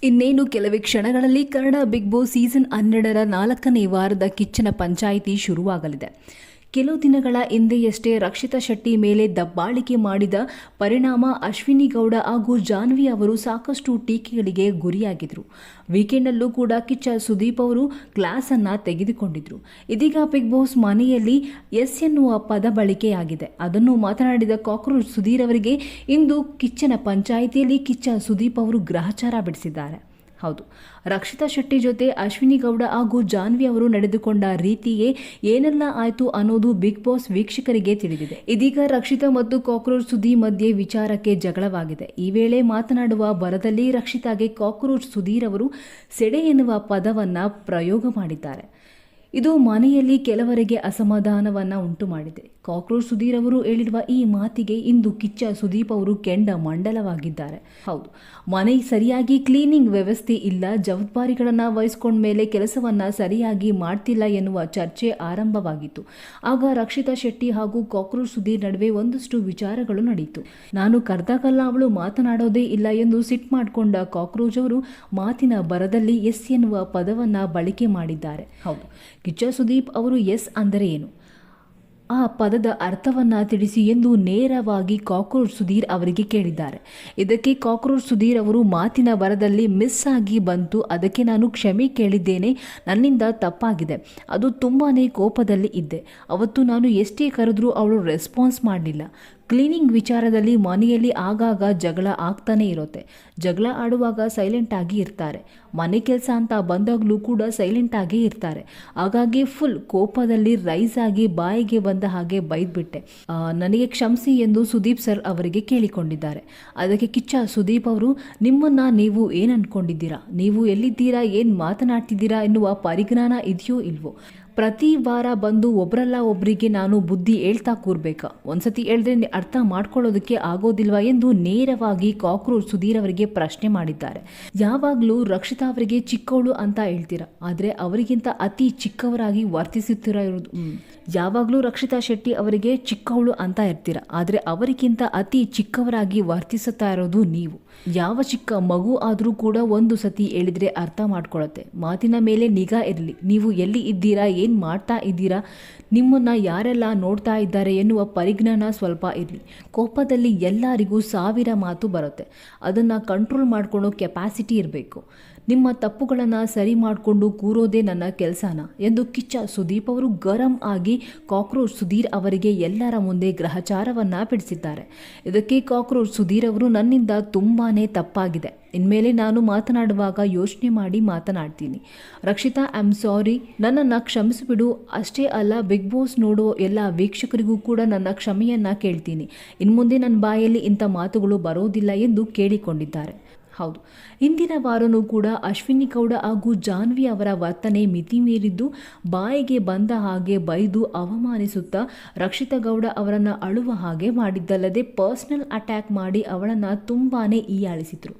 ಇನ್ನೇನು ಕೆಲವೇ ಕ್ಷಣಗಳಲ್ಲಿ ಕನ್ನಡ ಬಿಗ್ ಬಾಸ್ ಸೀಸನ್ 12ರ 4ನೇ ವಾರದ ಕಿಚ್ಚನ ಪಂಚಾಯಿತಿ ಶುರುವಾಗಲಿದೆ. ಕೆಲವು ದಿನಗಳ ಹಿಂದೆಯಷ್ಟೇ ರಕ್ಷಿತಾ ಶೆಟ್ಟಿ ಮೇಲೆ ದಬ್ಬಾಳಿಕೆ ಮಾಡಿದ ಪರಿಣಾಮ ಅಶ್ವಿನಿ ಗೌಡ ಹಾಗೂ ಜಾನ್ವಿ ಅವರು ಸಾಕಷ್ಟು ಟೀಕೆಗಳಿಗೆ ಗುರಿಯಾಗಿದ್ದರು. ವೀಕೆಂಡಲ್ಲೂ ಕೂಡ ಕಿಚ್ಚ ಸುದೀಪ್ ಅವರು ಕ್ಲಾಸ್ ಅನ್ನು ತೆಗೆದುಕೊಂಡಿದ್ರು. ಇದೀಗ ಬಿಗ್ ಬಾಸ್ ಮನೆಯಲ್ಲಿ ಎಸ್ ಎನ್ನುವ ಪದ ಬಳಕೆಯಾಗಿದೆ. ಅದನ್ನು ಮಾತನಾಡಿದ ಕಾಕ್ರೋಚ್ ಸುಧೀರ್ ಅವರಿಗೆ ಇಂದು ಕಿಚ್ಚನ ಪಂಚಾಯಿತಿಯಲ್ಲಿ ಕಿಚ್ಚ ಸುದೀಪ್ ಅವರು ಗ್ರಹಚಾರ ಬಿಡಿಸಿದ್ದಾರೆ. ಹೌದು, ರಕ್ಷಿತಾ ಶೆಟ್ಟಿ ಜೊತೆ ಅಶ್ವಿನಿ ಗೌಡ ಹಾಗೂ ಜಾನ್ವಿ ಅವರು ನಡೆದುಕೊಂಡ ರೀತಿಯೇ ಏನೆಲ್ಲ ಆಯಿತು ಅನ್ನೋದು ಬಿಗ್ ಬಾಸ್ ವೀಕ್ಷಕರಿಗೆ ತಿಳಿದಿದೆ. ಇದೀಗ ರಕ್ಷಿತಾ ಮತ್ತು ಕಾಕ್ರೋಚ್ ಸುದೀರ್ ಮಧ್ಯೆ ವಿಚಾರಕ್ಕೆ ಜಗಳವಾಗಿದೆ. ಈ ವೇಳೆ ಮಾತನಾಡುವ ಭರದಲ್ಲಿ ರಕ್ಷಿತಾಗೆ ಕಾಕ್ರೋಚ್ ಸುಧೀರ್ ಅವರು ಸೆಡೆ ಎನ್ನುವ ಪದವನ್ನು ಪ್ರಯೋಗ ಮಾಡಿದ್ದಾರೆ. ಇದು ಮನೆಯಲ್ಲಿ ಕೆಲವರಿಗೆ ಅಸಮಾಧಾನವನ್ನು ಉಂಟು ಮಾಡಿದೆ. ಕಾಕ್ರೋಚ್ ಸುಧೀರ್ ಅವರು ಹೇಳಿರುವ ಈ ಮಾತಿಗೆ ಇಂದು ಕಿಚ್ಚ ಸುದೀಪ್ ಅವರು ಕೆಂಡ ಮಂಡಲವಾಗಿದ್ದಾರೆ. ಹೌದು, ಮನೆ ಸರಿಯಾಗಿ ಕ್ಲೀನಿಂಗ್ ವ್ಯವಸ್ಥೆ ಇಲ್ಲ, ಜವಾಬ್ದಾರಿಗಳನ್ನು ವಹಿಸ್ಕೊಂಡ ಮೇಲೆ ಕೆಲಸವನ್ನು ಸರಿಯಾಗಿ ಮಾಡ್ತಿಲ್ಲ ಎನ್ನುವ ಚರ್ಚೆ ಆರಂಭವಾಗಿತ್ತು. ಆಗ ರಕ್ಷಿತಾ ಶೆಟ್ಟಿ ಹಾಗೂ ಕಾಕ್ರೋಚ್ ಸುಧೀರ್ ನಡುವೆ ಒಂದಷ್ಟು ವಿಚಾರಗಳು ನಡೆಯಿತು. ನಾನು ಕರೆದಾಗಲ್ಲ ಅವಳು ಮಾತನಾಡೋದೇ ಇಲ್ಲ ಎಂದು ಸಿಟ್ ಮಾಡಿಕೊಂಡ ಕಾಕ್ರೋಚ್ ಅವರು ಮಾತಿನ ಭರದಲ್ಲಿ ಎಸ್ ಎನ್ನುವ ಪದವನ್ನು ಬಳಕೆ ಮಾಡಿದ್ದಾರೆ. ಹೌದು, ಕಿಚ್ಚ ಸುದೀಪ್ ಅವರು ಎಸ್ ಅಂದರೆ ಏನು, ಆ ಪದದ ಅರ್ಥವನ್ನು ತಿಳಿಸಿ ಎಂದು ನೇರವಾಗಿ ಕಾಕ್ರೋಚ್ ಸುಧೀರ್ ಅವರಿಗೆ ಕೇಳಿದ್ದಾರೆ. ಇದಕ್ಕೆ ಕಾಕ್ರೋಚ್ ಸುಧೀರ್ ಅವರು ಮಾತಿನ ಭರದಲ್ಲಿ ಮಿಸ್ ಆಗಿ ಬಂತು, ಅದಕ್ಕೆ ನಾನು ಕ್ಷಮೆ ಕೇಳಿದ್ದೇನೆ, ನನ್ನಿಂದ ತಪ್ಪಾಗಿದೆ, ಅದು ತುಂಬಾ ಕೋಪದಲ್ಲಿ ಇದ್ದೆ, ಅವತ್ತು ನಾನು ಎಷ್ಟೇ ಕರೆದ್ರೂ ಅವಳು ರೆಸ್ಪಾನ್ಸ್ ಮಾಡಲಿಲ್ಲ. ಕ್ಲೀನಿಂಗ್ ವಿಚಾರದಲ್ಲಿ ಮನೆಯಲ್ಲಿ ಆಗಾಗ ಜಗಳ ಆಗ್ತಾನೆ ಇರುತ್ತೆ. ಜಗಳ ಆಡುವಾಗ ಸೈಲೆಂಟ್ ಆಗಿ ಇರ್ತಾರೆ, ಮನೆ ಕೆಲಸ ಅಂತ ಬಂದಾಗಲೂ ಕೂಡ ಸೈಲೆಂಟ್ ಆಗೇ ಇರ್ತಾರೆ. ಹಾಗಾಗಿ ಫುಲ್ ಕೋಪದಲ್ಲಿ ರೈಸ್ ಆಗಿ ಬಾಯಿಗೆ ಬಂದ ಹಾಗೆ ಬೈದ್ಬಿಟ್ಟೆ, ನನಗೆ ಕ್ಷಮಿಸಿ ಎಂದು ಸುದೀಪ್ ಸರ್ ಅವರಿಗೆ ಕೇಳಿಕೊಂಡಿದ್ದಾರೆ. ಅದಕ್ಕೆ ಕಿಚ್ಚ ಸುದೀಪ್ ಅವರು, ನಿಮ್ಮನ್ನ ನೀವು ಏನು ಅನ್ಕೊಂಡಿದ್ದೀರಾ, ನೀವು ಎಲ್ಲಿದ್ದೀರಾ, ಏನು ಮಾತನಾಡ್ತಿದ್ದೀರಾ ಎನ್ನುವ ಪರಿಜ್ಞಾನ ಇದೆಯೋ ಇಲ್ವೋ, ಪ್ರತಿ ವಾರ ಬಂದು ಒಬ್ಬರಲ್ಲ ಒಬ್ಬರಿಗೆ ನಾನು ಬುದ್ಧಿ ಹೇಳ್ತಾ ಕೂರ್ಬೇಕಾ, ಒಂದ್ಸತಿ ಹೇಳಿದ್ರೆ ಅರ್ಥ ಮಾಡ್ಕೊಳ್ಳೋದಕ್ಕೆ ಆಗೋದಿಲ್ವಾ ಎಂದು ನೇರವಾಗಿ ಕಾಕ್ರೋಚ್ ಸುಧೀರ್ ಅವರಿಗೆ ಪ್ರಶ್ನೆ ಮಾಡಿದ್ದಾರೆ. ಯಾವಾಗಲೂ ರಕ್ಷಿತಾ ಅವರಿಗೆ ಚಿಕ್ಕವಳು ಅಂತ ಹೇಳ್ತೀರಾ, ಆದರೆ ಅವರಿಗಿಂತ ಅತಿ ಚಿಕ್ಕವರಾಗಿ ವರ್ತಿಸುತ್ತಿರೋದು. ಯಾವಾಗಲೂ ರಕ್ಷಿತಾ ಶೆಟ್ಟಿ ಅವರಿಗೆ ಚಿಕ್ಕವಳು ಅಂತ ಇರ್ತೀರಾ, ಆದರೆ ಅವರಿಗಿಂತ ಅತಿ ಚಿಕ್ಕವರಾಗಿ ವರ್ತಿಸುತ್ತಾ ಇರೋದು ನೀವು. ಯಾವ ಚಿಕ್ಕ ಮಗು ಆದರೂ ಕೂಡ ಒಂದು ಸತಿ ಹೇಳಿದ್ರೆ ಅರ್ಥ ಮಾಡ್ಕೊಳ್ಳುತ್ತೆ. ಮಾತಿನ ಮೇಲೆ ನಿಗಾ ಇರಲಿ, ನೀವು ಎಲ್ಲಿ ಇದ್ದೀರಾ, ಏನು ಮಾಡ್ತಾ ಇದ್ದೀರಾ, ನಿಮ್ಮನ್ನು ಯಾರೆಲ್ಲ ನೋಡ್ತಾ ಇದ್ದಾರೆ ಎನ್ನುವ ಪರಿಜ್ಞಾನ ಸ್ವಲ್ಪ ಇರಲಿ. ಕೋಪದಲ್ಲಿ ಎಲ್ಲರಿಗೂ 1000 ಮಾತು ಬರುತ್ತೆ, ಅದನ್ನು ಕಂಟ್ರೋಲ್ ಮಾಡ್ಕೊಳ್ಳೋ ಕೆಪಾಸಿಟಿ ಇರಬೇಕು. ನಿಮ್ಮ ತಪ್ಪುಗಳನ್ನು ಸರಿ ಮಾಡಿಕೊಂಡು ಕೂರೋದೇ ನನ್ನ ಕೆಲಸನ ಎಂದು ಕಿಚ್ಚ ಸುದೀಪ್ ಅವರು ಗರಂ ಆಗಿ ಕಾಕ್ರೋಚ್ ಸುಧೀರ್ ಅವರಿಗೆ ಎಲ್ಲರ ಮುಂದೆ ಗ್ರಹಚಾರವನ್ನು ಬಿಡಿಸಿದ್ದಾರೆ. ಇದಕ್ಕೆ ಕಾಕ್ರೋಚ್ ಸುಧೀರ್ ಅವರು, ನನ್ನಿಂದ ತುಂಬಾ ತಪ್ಪಾಗಿದೆ, ಇನ್ಮೇಲೆ ನಾನು ಮಾತನಾಡುವಾಗ ಯೋಚನೆ ಮಾಡಿ ಮಾತನಾಡ್ತೀನಿ. ರಕ್ಷಿತಾ, ಐ ಆಮ್ ಸಾರಿ, ನನ್ನನ್ನು ಕ್ಷಮಿಸಿಬಿಡು. ಅಷ್ಟೇ ಅಲ್ಲ, ಬಿಗ್ ಬಾಸ್ ನೋಡೋ ಎಲ್ಲ ವೀಕ್ಷಕರಿಗೂ ಕೂಡ ನನ್ನ ಕ್ಷಮೆಯನ್ನು ಕೇಳ್ತೀನಿ. ಇನ್ಮುಂದೆ ನನ್ನ ಬಾಯಲ್ಲಿ ಇಂಥ ಮಾತುಗಳು ಬರೋದಿಲ್ಲ ಎಂದು ಕೇಳಿಕೊಂಡಿದ್ದಾರೆ. ಹೌದು, ಇಂದಿನ ವಾರನೂ ಕೂಡ ಅಶ್ವಿನಿ ಗೌಡ ಹಾಗೂ ಜಾನ್ವಿ ಅವರ ವರ್ತನೆ ಮಿತಿ ಮೀರಿದ್ದು, ಬಾಯಿಗೆ ಬಂದ ಹಾಗೆ ಬೈದು ಅವಮಾನಿಸುತ್ತಾ ರಕ್ಷಿತಾ ಗೌಡ ಅವರನ್ನು ಅಳುವ ಹಾಗೆ ಮಾಡಿದ್ದಲ್ಲದೆ ಪರ್ಸನಲ್ ಅಟ್ಯಾಕ್ ಮಾಡಿ ಅವಳನ್ನು ತುಂಬಾ ಹೀಯಾಳಿಸಿದರು.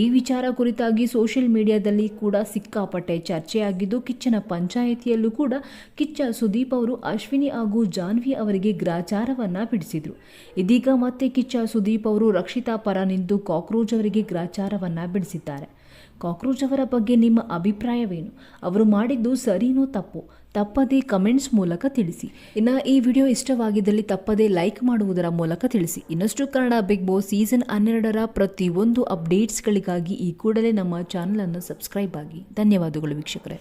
ಈ ವಿಚಾರ ಕುರಿತಾಗಿ ಸೋಷಿಯಲ್ ಮೀಡಿಯಾದಲ್ಲಿ ಕೂಡ ಸಿಕ್ಕಾಪಟ್ಟೆ ಚರ್ಚೆಯಾಗಿದ್ದು, ಕಿಚ್ಚನ ಪಂಚಾಯಿತಿಯಲ್ಲೂ ಕೂಡ ಕಿಚ್ಚ ಸುದೀಪ್ ಅವರು ಅಶ್ವಿನಿ ಹಾಗೂ ಜಾನ್ವಿ ಅವರಿಗೆ ಗ್ರಾಚಾರವನ್ನು ಬಿಡಿಸಿದರು. ಇದೀಗ ಮತ್ತೆ ಕಿಚ್ಚ ಸುದೀಪ್ ಅವರು ರಕ್ಷಿತಾ ಪರ ನಿಂತು ಕಾಕ್ರೋಚ್ ಅವರಿಗೆ ಗ್ರಾಚಾರವನ್ನು ಬಿಡಿಸಿದ್ದಾರೆ. ಕಾಕ್ರೋಚ್ ಅವರ ಬಗ್ಗೆ ನಿಮ್ಮ ಅಭಿಪ್ರಾಯವೇನು? ಅವರು ಮಾಡಿದ್ದು ಸರಿನೋ ತಪ್ಪೋ? ತಪ್ಪದೇ ಕಮೆಂಟ್ಸ್ ಮೂಲಕ ತಿಳಿಸಿ. ಇನ್ನು ಈ ವಿಡಿಯೋ ಇಷ್ಟವಾಗಿದ್ದಲ್ಲಿ ತಪ್ಪದೇ ಲೈಕ್ ಮಾಡುವುದರ ಮೂಲಕ ತಿಳಿಸಿ. ಇನ್ನಷ್ಟು ಕನ್ನಡ ಬಿಗ್ ಬಾಸ್ ಸೀಸನ್ 12ರ ಪ್ರತಿಯೊಂದು ಅಪ್ಡೇಟ್ಸ್ಗಳಿಗಾಗಿ ಈ ಕೂಡಲೇ ನಮ್ಮ ಚಾನಲನ್ನು ಸಬ್ಸ್ಕ್ರೈಬ್ ಆಗಿ. ಧನ್ಯವಾದಗಳು ವೀಕ್ಷಕರೇ.